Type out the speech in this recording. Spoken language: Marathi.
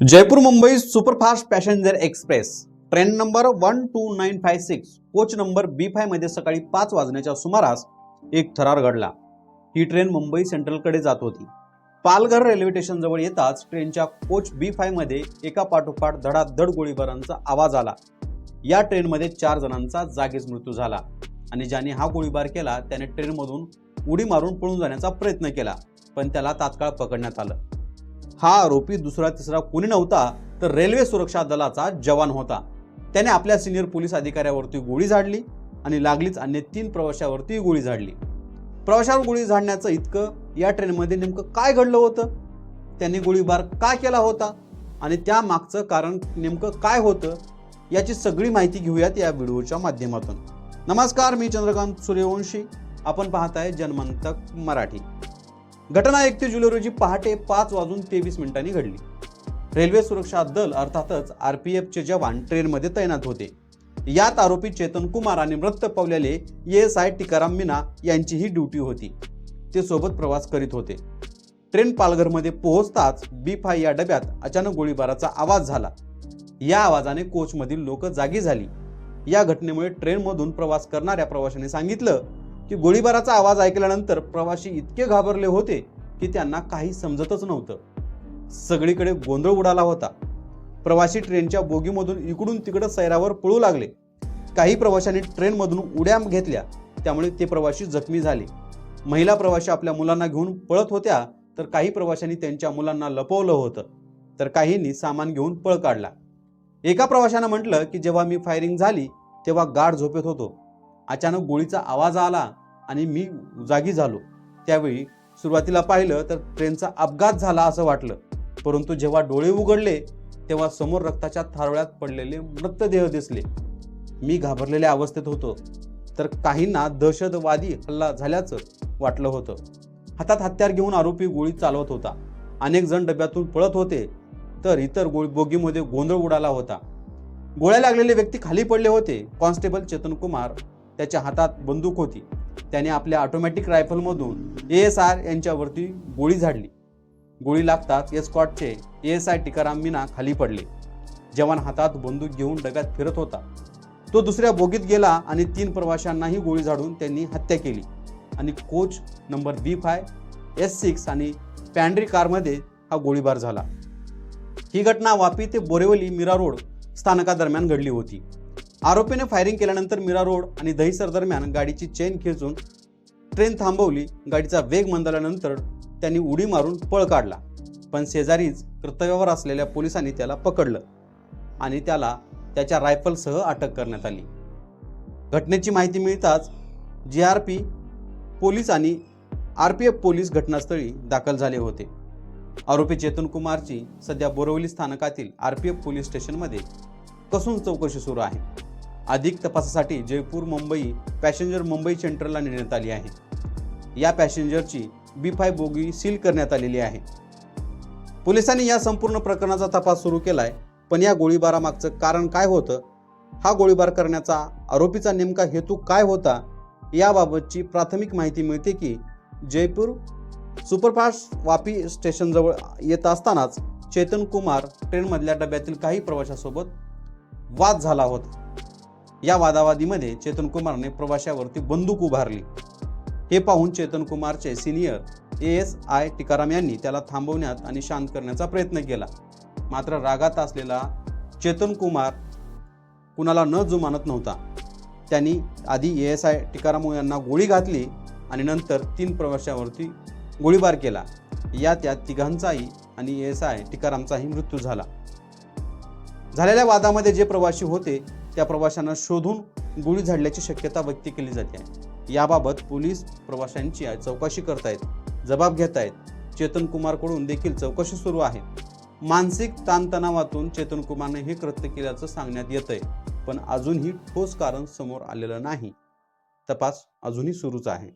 Jaipur Mumbai superfast passenger express train number 12956 coach number B5 मध्ये सकाळी 5 वाजण्याच्या सुमारास एक थरार घडला। ही ट्रेन मुंबई सेंट्रलकडे जात होती। पालघर रेल्वे स्टेशन जवळ येताच ट्रेनच्या कोच B5 मध्ये एका पाठोपाठ धडाधड गोळीबारांचा आवाज आला। या ट्रेनमध्ये 4 जणांचा जागीच मृत्यू झाला आणि ज्याने हा गोळीबार केला त्याने ट्रेनमधून उडी मारून पळून जाण्याचा प्रयत्न केला, पण त्याला तात्काळ पकडण्यात आलं। हा आरोपी दुसरा तिसरा कोणी नव्हता तर रेल्वे सुरक्षा दलाचा जवान होता। त्याने आपल्या सिनियर पोलीस अधिकाऱ्यावरती गोळी झाडली आणि लागलीच अन्य 3 प्रवाशांवरती गोळी झाडली। प्रवाशांवर गोळी झाडण्याचं इतकं या ट्रेनमध्ये नेमकं काय घडलं होतं, त्यांनी गोळीबार का केला होता आणि त्या मागचं कारण नेमकं काय होतं याची सगळी माहिती घेऊयात या व्हिडिओच्या माध्यमातून। नमस्कार, मी चंद्रकांत सूर्यवंशी, आपण पाहताय जनमंतक मराठी। घटना 31 जुलै रोजी पहाटे 5:23 घडली। रेल्वे सुरक्षा दल अर्थातच RPFचे जवान ट्रेनमध्ये तैनात होते। यात आरोपी चेतन कुमार आणि मृत पावलेले ASI टिकाराम मीना यांची ही ड्युटी होती। ते सोबत प्रवास करीत होते। ट्रेन पालघरमध्ये पोहोचताच B5 या डब्यात अचानक गोळीबाराचा आवाज झाला। या आवाजाने कोचमधील लोक जागी झाली। या घटनेमुळे ट्रेनमधून प्रवास करणाऱ्या प्रवाशांनी सांगितलं की गोळीबाराचा आवाज ऐकल्यानंतर प्रवासी इतके घाबरले होते की त्यांना काही समजतच नव्हतं। सगळीकडे गोंधळ उडाला होता। प्रवासी ट्रेनच्या बोगीमधून इकडून तिकडे सैरावर पळू लागले। काही प्रवाशांनी ट्रेनमधून उड्या घेतल्या, त्यामुळे ते प्रवासी जखमी झाले। महिला प्रवासी आपल्या मुलांना घेऊन पळत होत्या, तर काही प्रवाशांनी त्यांच्या मुलांना लपवलं होतं, तर काहींनी सामान घेऊन पळ काढला। एका प्रवाशानं म्हटलं की जेव्हा मी फायरिंग झाली तेव्हा गाढ झोपेत होतो। अचानक गोळीचा आवाज आला आणि मी जागी झालो। त्यावेळी सुरुवातीला पाहिलं तर ट्रेनचा अपघात झाला असं वाटलं, परंतु जेव्हा डोळे उघडले तेव्हा समोर रक्ताच्या थारोळ्यात पडलेले मृतदेह दिसले। मी घाबरलेल्या अवस्थेत होतो, तर काहींना दहशतवादी हल्ला झाल्याचं वाटलं होतं। हातात हत्यार घेऊन आरोपी गोळी चालवत होता। अनेक जण डब्यातून पळत होते, तर इतर बोगीमध्ये गोंधळ उडाला होता। गोळ्या लागलेले व्यक्ती खाली पडले होते। कॉन्स्टेबल चेतन कुमार, त्याच्या हातात बंदूक होती। त्याने आपल्या ऑटोमॅटिक रायफलमधून ASI यांच्यावरती गोळी झाडली। गोळी लागताच एस्कॉर्टचे ASI टिकाराम मीना खाली पडले। जवान हातात बंदूक घेऊन डब्यात फिरत होता। तो दुसऱ्या बोगीत गेला आणि 3 प्रवाशांनाही गोळी झाडून त्यांनी हत्या केली आणि कोच नंबर B5, S6 आणि पॅन्ड्री कारमध्ये हा गोळीबार झाला। ही घटना वापी ते बोरेवली मीरा रोड स्थानकादरम्यान घडली होती। आरोपीने फायरिंग केल्यानंतर मीरा रोड आणि दहिसर दरम्यान गाडीची चेन खेचून ट्रेन थांबवली। गाडीचा वेग मंदावल्यानंतर त्यांनी उडी मारून पळ काढला, पण शेजारीच कर्तव्यावर असलेल्या पोलिसांनी त्याला पकडलं आणि त्याला त्याच्या रायफलसह अटक करण्यात आली। घटनेची माहिती मिळताच GRP पोलीस आणि RPF पोलीस घटनास्थळी दाखल झाले होते। आरोपी चेतन कुमारची सध्या बोरिवली स्थानकातील RPF पोलीस स्टेशनमध्ये कसून चौकशी सुरू आहे। अधिक तपासासाठी जयपूर मुंबई पॅसेंजर मुंबई सेंट्रलला नेण्यात आली आहे। या पॅसेंजरची B5 बोगी सील करण्यात आलेली आहे। पोलिसांनी या संपूर्ण प्रकरणाचा तपास सुरू केलाय, पण या गोळीबारामागचं कारण काय होतं, हा गोळीबार करण्याचा आरोपीचा नेमका हेतू काय होता, याबाबतची प्राथमिक माहिती मिळते की जयपूर सुपरफास्ट वापी स्टेशन जवळ येत असतानाच चेतन कुमार ट्रेनमधल्या डब्यातील काही प्रवाशांसोबत वाद झाला होता। या वादावादीमध्ये चेतन कुमारने प्रवाशावरती बंदूक उभारली। हे पाहून चेतन कुमारचे सिनियर ASI टिकाराम यांनी त्याला थांबवण्यात आणि शांत करण्याचा प्रयत्न केला। मात्र रागात असलेला चेतन कुमार कुणाला न जुमानत नव्हता। त्यांनी आधी ASI टिकाराम यांना गोळी घातली आणि नंतर 3 प्रवाशांवरती गोळीबार केला। यात 3घांचाही आणि ASI टिकारामचाही मृत्यू झाला। झालेल्या वादामध्ये जे प्रवासी होते त्या प्रवाशांना शोधून गोळी झाडल्याची शक्यता व्यक्त केली जाते आहे। याबाबत पोलीस प्रवाशांची चौकशी करतायत, जबाब घेत आहेत। चेतन कुमारकडून देखील चौकशी सुरू आहे। मानसिक ताणतणावातून चेतन कुमारने हे कृत्य केल्याचं सांगण्यात येतंय, पण अजूनही ठोस कारण समोर आलेलं नाही। तपास अजूनही सुरूच आहे।